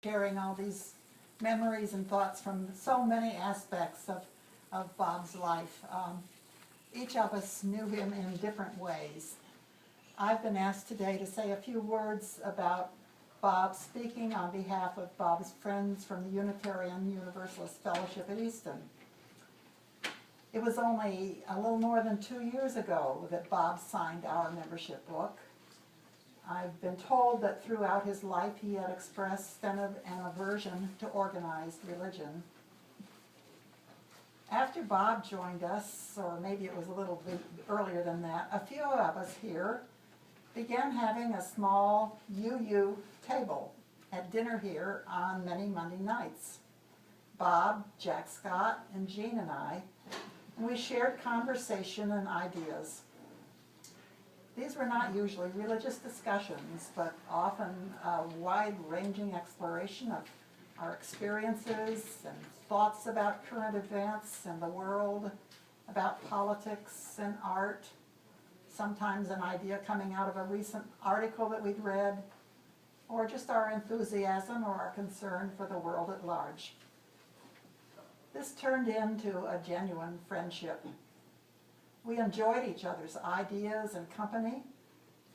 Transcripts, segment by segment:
sharing all these memories and thoughts from so many aspects of Bob's life. Each of us knew him in different ways. I've been asked today to say a few words about Bob, speaking on behalf of Bob's friends from the Unitarian Universalist Fellowship at Easton. It was only a little more than 2 years ago that Bob signed our membership book. I've been told that throughout his life he had expressed an aversion to organized religion. After Bob joined us, or maybe it was a little bit earlier than that, a few of us here began having a small UU table at dinner here on many Monday nights. Bob, Jack Scott, and Jean and I, and we shared conversation and ideas. These were not usually religious discussions, but often a wide-ranging exploration of our experiences and thoughts about current events and the world, about politics and art, sometimes an idea coming out of a recent article that we'd read, or just our enthusiasm or our concern for the world at large. This turned into a genuine friendship. We enjoyed each other's ideas and company,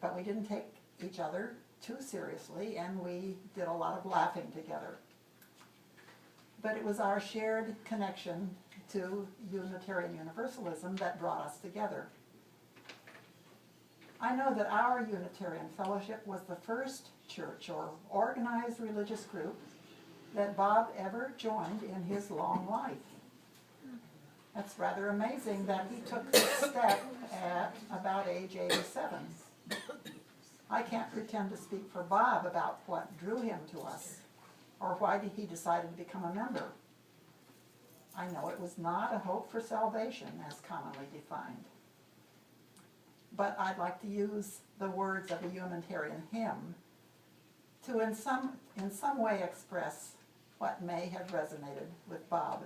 but we didn't take each other too seriously, and we did a lot of laughing together. But it was our shared connection to Unitarian Universalism that brought us together. I know that our Unitarian Fellowship was the first church or organized religious group that Bob ever joined in his long life. That's rather amazing that he took this step at about age 87. I can't pretend to speak for Bob about what drew him to us or why he decided to become a member. I know it was not a hope for salvation as commonly defined. But I'd like to use the words of a Unitarian hymn to in some way express what may have resonated with Bob.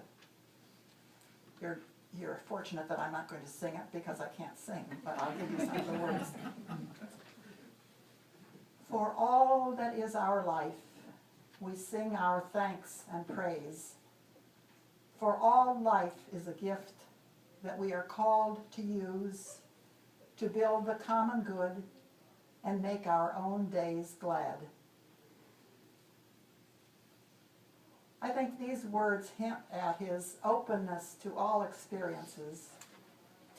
You're fortunate that I'm not going to sing it because I can't sing, but I'll give you some of the words. For all that is our life, we sing our thanks and praise. For all life is a gift that we are called to use to build the common good and make our own days glad. I think these words hint at his openness to all experiences,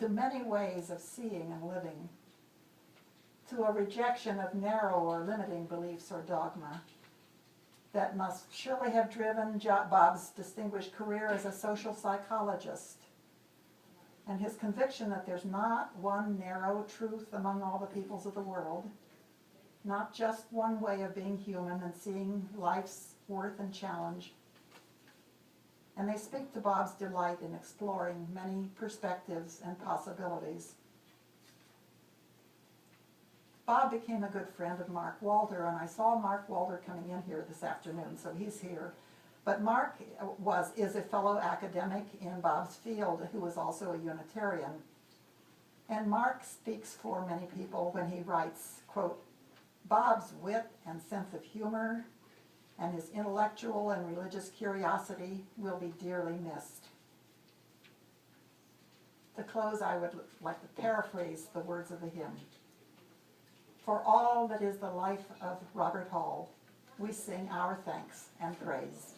to many ways of seeing and living, to a rejection of narrow or limiting beliefs or dogma that must surely have driven Bob's distinguished career as a social psychologist, and his conviction that there's not one narrow truth among all the peoples of the world, not just one way of being human and seeing life's worth and challenge. And they speak to Bob's delight in exploring many perspectives and possibilities. Bob became a good friend of Mark Walder, and I saw Mark Walder coming in here this afternoon, so he's here. But Mark is a fellow academic in Bob's field who is also a Unitarian. And Mark speaks for many people when he writes, quote, Bob's wit and sense of humor and his intellectual and religious curiosity will be dearly missed. To close, I would like to paraphrase the words of the hymn. For all that is the life of Robert Hall, we sing our thanks and praise.